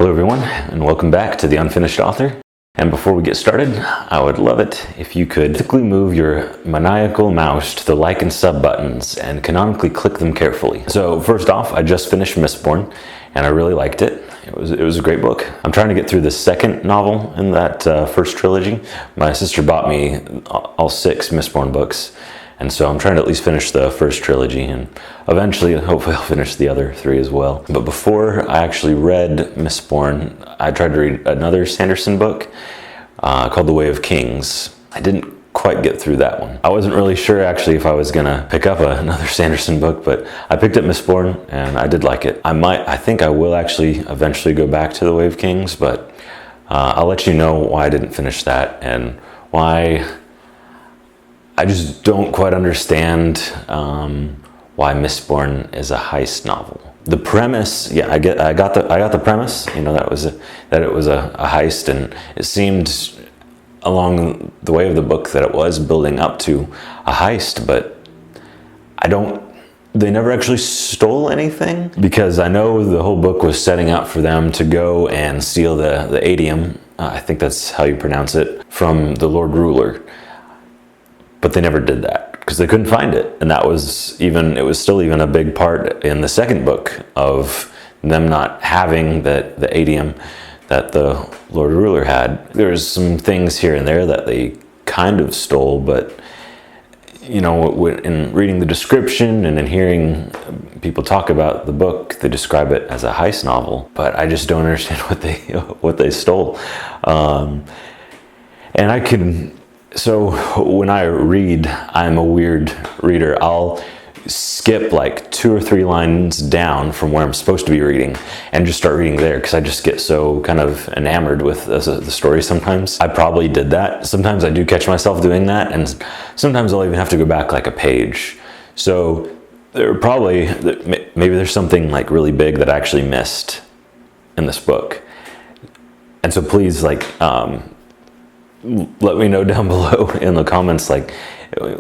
Hello everyone, and welcome back to The Unfinished Author. And before we get started, I would love it if you could quickly move your maniacal mouse to the like and sub buttons and canonically click them carefully. So first off, I just finished Mistborn, and I really liked it. It was a great book. I'm trying to get through the second novel in that first trilogy. My sister bought me all 6 Mistborn books, and so I'm trying to at least finish the first trilogy, and eventually, hopefully, I'll finish the other 3 as well. But before I actually read Mistborn, I tried to read another Sanderson book called The Way of Kings. I didn't quite get through that one. I wasn't really sure actually if I was gonna pick up another Sanderson book, but I picked up Mistborn and I did like it. I think I will actually eventually go back to The Way of Kings, but I'll let you know why I didn't finish that and why I just don't quite understand why Mistborn is a heist novel. The premise, yeah, I got the premise. You know, that it was a heist, and it seemed along the way of the book that it was building up to a heist, but they never actually stole anything, because I know the whole book was setting up for them to go and steal the adium, I think that's how you pronounce it, from the Lord Ruler. But they never did that because they couldn't find it, and it was still a big part in the second book of them not having the adium that the Lord Ruler had. There's some things here and there that they kind of stole, but you know, in reading the description and in hearing people talk about the book, they describe it as a heist novel. But I just don't understand what they stole, and I can. So when I read, I'm a weird reader. I'll skip like 2 or 3 lines down from where I'm supposed to be reading and just start reading there, because I just get so kind of enamored with the story sometimes. I probably did that. Sometimes I do catch myself doing that, and sometimes I'll even have to go back like a page. So maybe there's something like really big that I actually missed in this book. And so please, let me know down below in the comments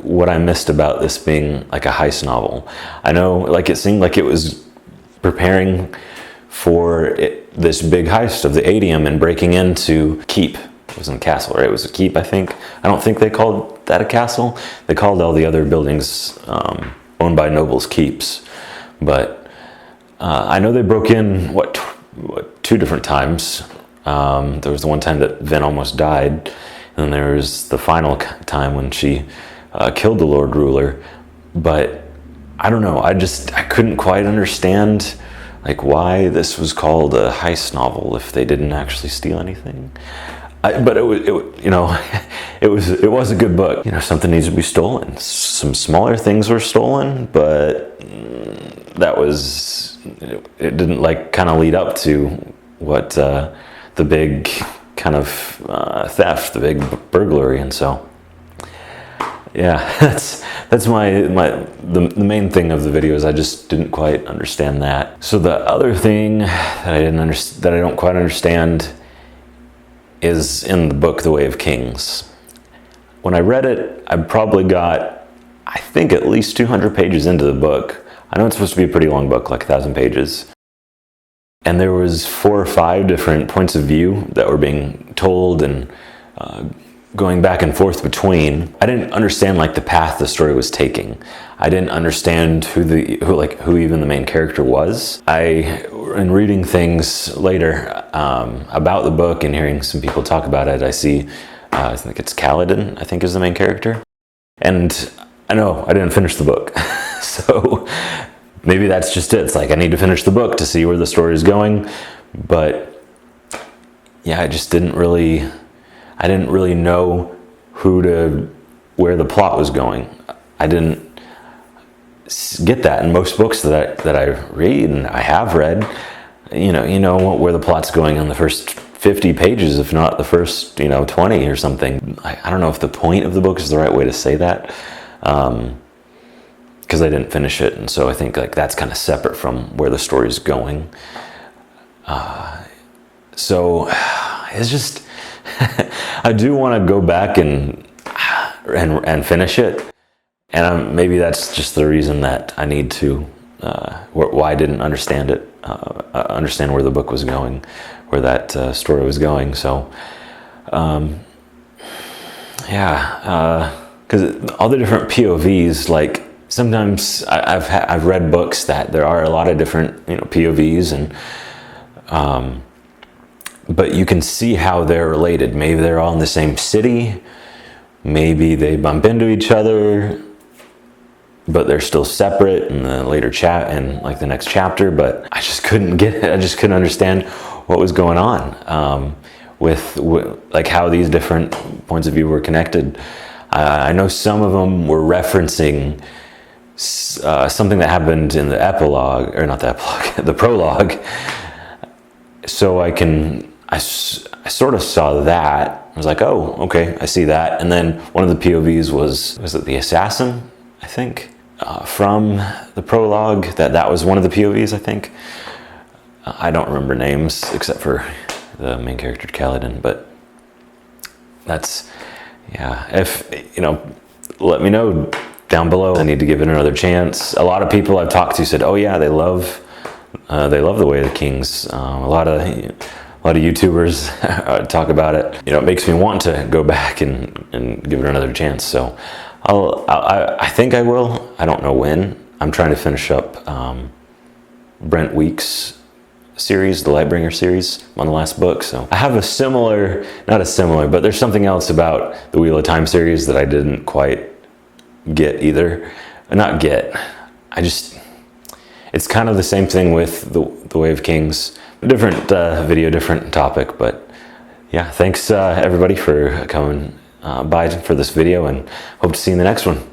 what I missed about this being like a heist novel. I know it seemed like it was preparing for this big heist of the adium and breaking into Keep. It wasn't a castle, right? It was a keep, I think. I don't think they called that a castle. They called all the other buildings owned by nobles keeps. But I know they broke in, 2 different times. There was the one time that Vin almost died, and then there was the final time when she killed the Lord Ruler. But I don't know, I couldn't quite understand why this was called a heist novel if they didn't actually steal anything. But it was a good book. You know, something needs to be stolen. Some smaller things were stolen, but it didn't kind of lead up to what the big kind of theft, the big burglary. And so yeah, that's the main thing of the video is I just didn't quite understand that. So the other thing that I don't quite understand is in the book The Way of Kings. When I read it, I probably got, I think, at least 200 pages into the book. I know it's supposed to be a pretty long book, like 1,000 pages. And there was 4 or 5 different points of view that were being told and going back and forth between. I didn't understand the path the story was taking. I didn't understand who even the main character was. In reading things later about the book and hearing some people talk about it, I see, I think it's Kaladin, I think is the main character. And I know I didn't finish the book, so maybe that's just it. It's I need to finish the book to see where the story is going. But yeah, I didn't really know where the plot was going. I didn't get that in most books that I read and I have read. You know where the plot's going in the first 50 pages, if not the first 20 or something. I don't know if the point of the book is the right way to say that, because I didn't finish it, and so I think that's kind of separate from where the story's going. So it's just I do want to go back and finish it, and maybe that's just the reason that I need to why I didn't understand it. understand where the book was going, where that story was going. So, because all the different POVs, like sometimes I've read books that there are a lot of different POVs, and but you can see how they're related. Maybe they're all in the same city, maybe they bump into each other, but they're still separate in the later chat and like the next chapter. But I just couldn't get it. I just couldn't understand what was going on with like how these different points of view were connected. I know some of them were referencing something that happened in the epilogue, or not the epilogue, the prologue. So I sort of saw that. I was like, oh, okay, I see that. And then one of the POVs was it the assassin, I think, from the prologue? That was one of the POVs, I think. I don't remember names except for the main character, Kaladin, but that's, yeah, if, let me know down below. I need to give it another chance. A lot of people I've talked to said, oh yeah, they love The Way of the Kings. A lot of YouTubers talk about it. It makes me want to go back and give it another chance. So I think I will. I don't know when. I'm trying to finish up Brent Weeks' series, the Lightbringer series. I'm on the last book, so I have but there's something else about the Wheel of Time series that I didn't quite get either. Not get. It's kind of the same thing with the Way of Kings. Different video, different topic, but yeah, thanks everybody for coming by for this video, and hope to see you in the next one.